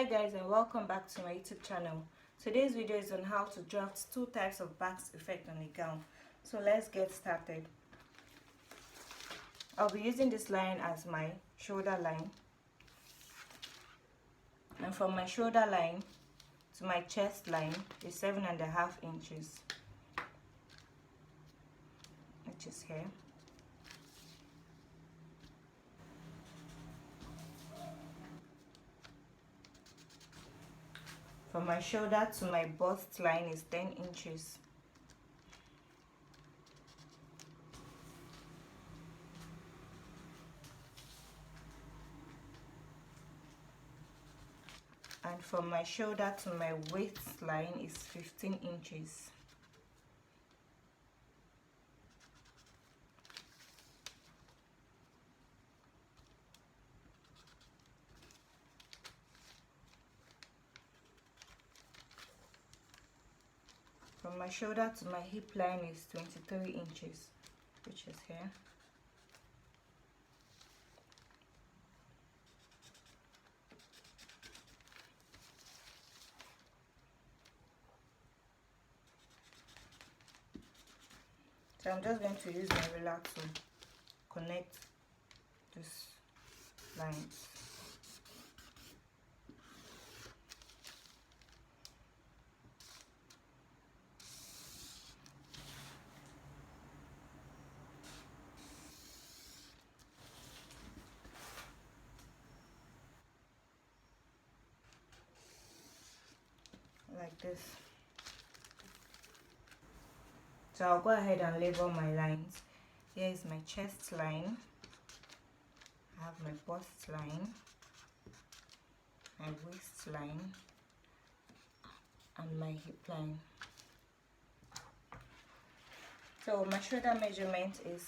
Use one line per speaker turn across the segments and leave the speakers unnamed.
Hi guys, and welcome back to my YouTube channel. Today's video is on how to draft two types of basque effect on a gown. So let's get started. I'll be using this line as my shoulder line, and from my shoulder line to my chest line is 7.5 inches, which is here. From my shoulder to my bust line is 10 inches. And from my shoulder to my waistline is 15 inches. From my shoulder to my hip line is 23 inches, which is here. So I'm just going to use my ruler to connect these lines. Like this. So I'll go ahead and label my lines. Here is my chest line. I have my bust line, my waist line, and my hip line. So my shoulder measurement is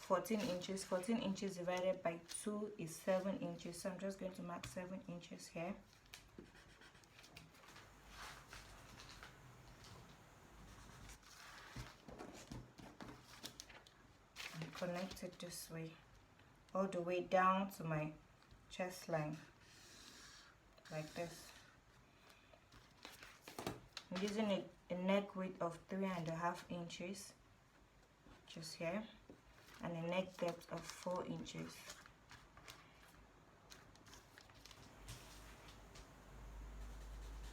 14 inches. 14 inches divided by 2 is 7 inches. So I'm just going to mark 7 inches here. Connect it this way all the way down to my chest line, like this. I'm using a neck width of 3.5 inches, just here, and a neck depth of 4 inches.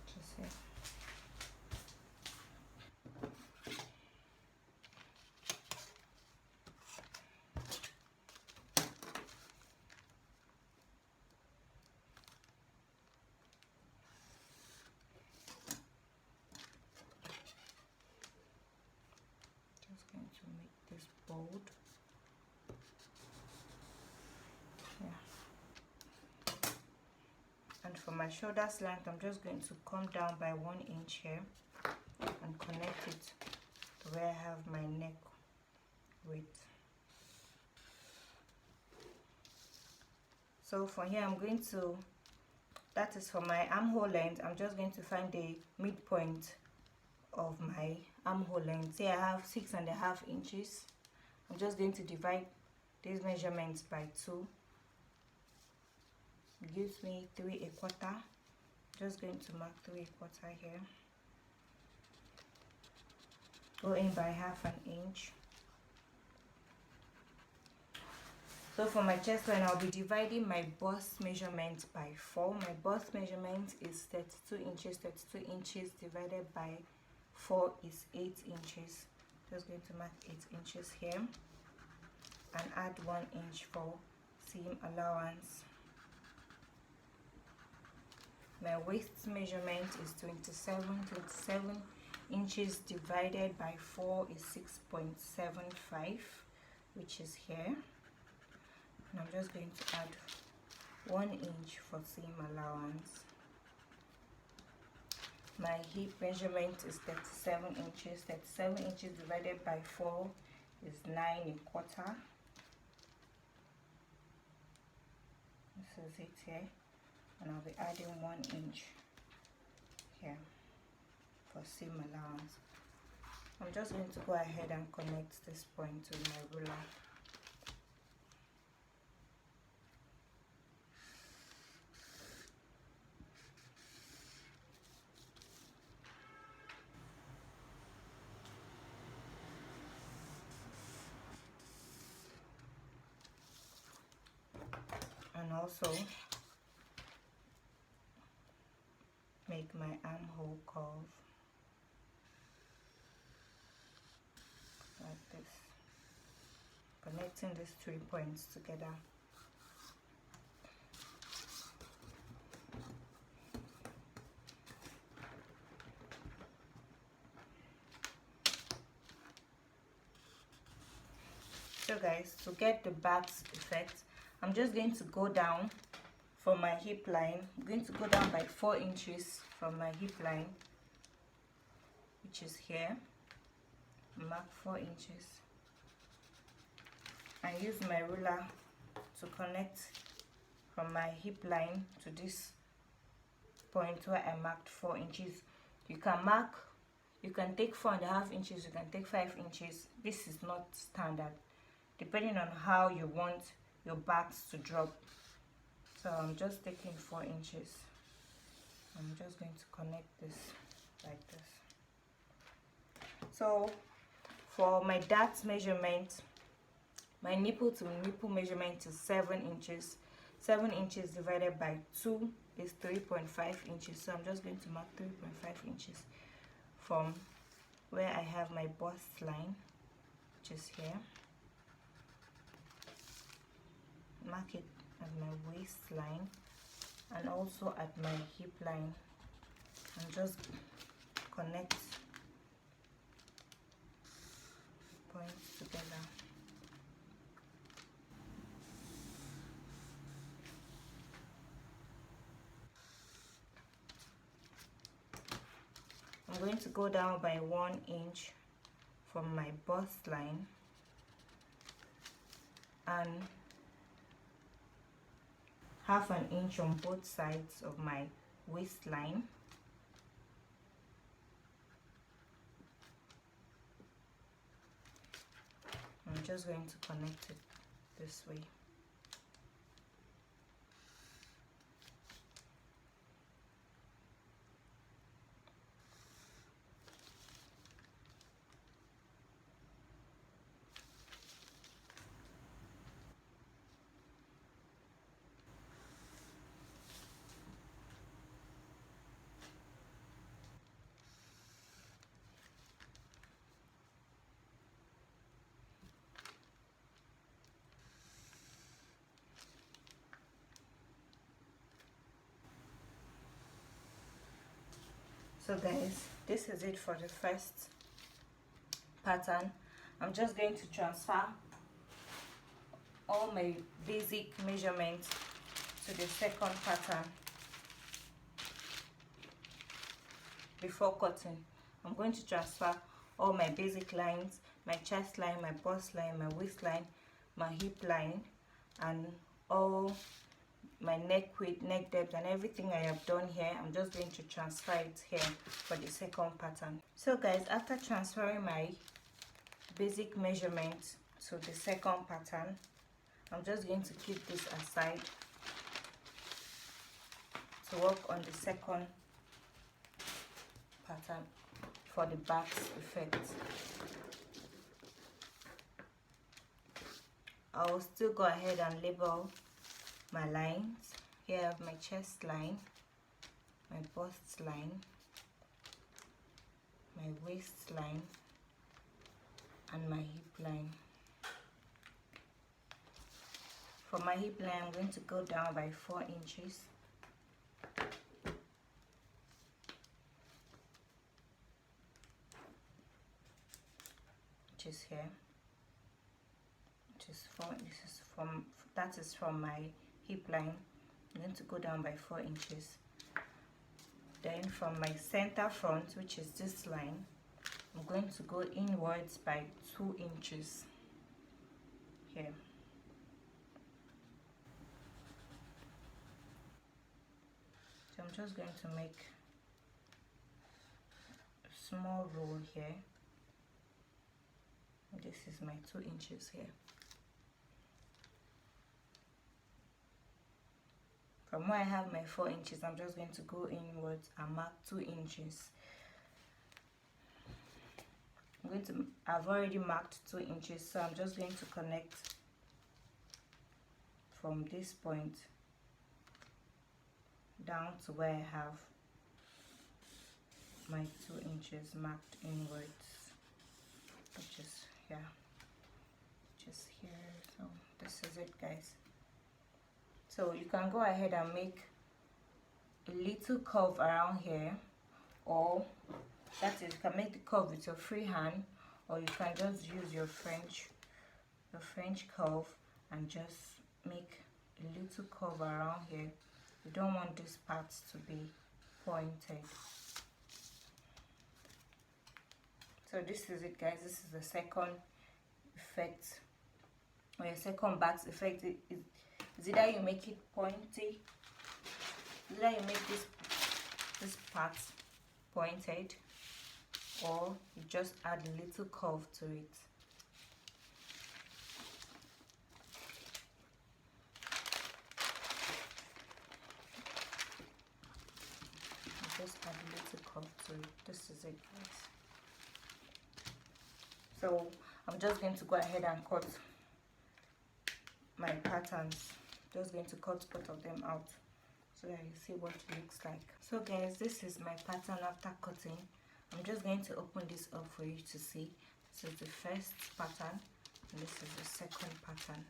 Just here. Going to make this bold. Yeah. And for my shoulders length, I'm just going to come down by 1 inch here and connect it to where I have my neck width. So for here, I'm going to, that is for my armhole length, I'm just going to find the midpoint of my armhole length. Here I have 6.5 inches. I'm just going to divide these measurements by 2. It gives me 3.25. Just going to mark 3.25 here. Go in by 1/2 inch. So for my chest line, I'll be dividing my bust measurement by 4. My bust measurement is 32 inches. 32 inches divided by 4 is 8 inches. Just going to mark 8 inches here and add 1 inch for seam allowance. My waist measurement is 27 inches divided by 4 is 6.75, which is here. And I'm just going to add 1 inch for seam allowance. My hip measurement is 37 inches. 37 inches divided by 4 is 9.25. This is it here. And I'll be adding 1 inch here for seam allowance. I'm just going to go ahead and connect this point with my ruler. also make my armhole curve like this, connecting these 3 points together. So guys, to get the basque effect, I'm just going to go down from my hip line. I'm going to go down by 4 inches from my hip line, which is here. Mark 4 inches and use my ruler to connect from my hip line to this point where I marked 4 inches. You can take 4.5 inches, you can take 5 inches. This is not standard, depending on how you want your backs to drop. So I'm just taking 4 inches. I'm just going to connect this like this. So for my dart measurement, my nipple to nipple measurement is 7 inches. 7 inches divided by 2 is 3.5 inches. So I'm just going to mark 3.5 inches from where I have my bust line, which is here. Mark it at my waistline and also at my hip line, and just connect points together. I'm going to go down by 1 inch from my bust line and half an inch on both sides of my waistline. I'm just going to connect it this way. So guys, this is it for the first pattern. I'm just going to transfer all my basic measurements to the second pattern before cutting. I'm going to transfer all my basic lines, my chest line, my bust line, my waistline, my hip line, and all my neck width, neck depth, and everything I have done here. I'm just going to transfer it here for the second pattern. So guys, after transferring my basic measurement to the second pattern, I'm just going to keep this aside to work on the second pattern for the basque effect. I will still go ahead and label my lines. Here I have my chest line, my bust line, my waistline, and my hip line. For my hip line, I'm going to go down by 4 inches. Which is here. That is from my hip line. I'm going to go down by 4 inches. Then from my center front, which is this line, I'm going to go inwards by 2 inches here. So I'm just going to make a small roll here. This is my 2 inches here. From where I have my 4 inches, I'm just going to go inwards and mark 2 inches. I've already marked 2 inches, so I'm just going to connect from this point down to where I have my 2 inches marked inwards, which is here, just here. So this is it, guys. So you can go ahead and make a little curve around here, or that is, you can make the curve with your free hand, or you can just use your French curve and just make a little curve around here. You don't want these parts to be pointed. So this is it, guys. This is the second effect, or your second back effect. Is either you make it pointy, either you make this part pointed, or you just add a little curve to it. Just add a little curve to it. This is it, guys. So I'm just going to go ahead and cut my patterns. Just going to cut both of them out so that you see what it looks like. So guys, this is my pattern after cutting. I'm just going to open this up for you to see. This is the first pattern and this is the second pattern.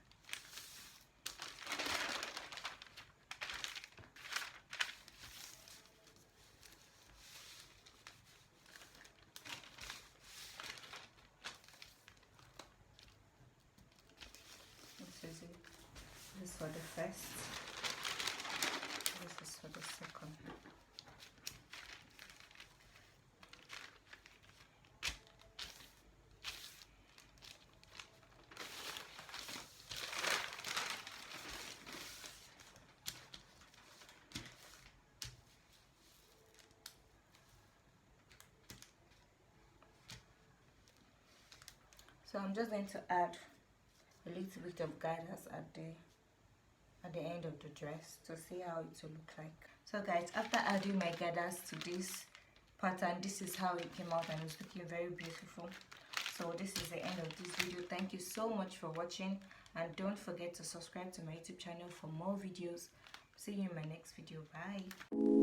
This is for the first, this is for the second. So I'm just going to add a little bit of guidance at the end of the dress to see how it will look like. So guys, after adding my gathers to this pattern, this is how it came out and it's looking very beautiful. So this is the end of this video. Thank you so much for watching, and don't forget to subscribe to my YouTube channel for more videos. See you in my next video. Bye.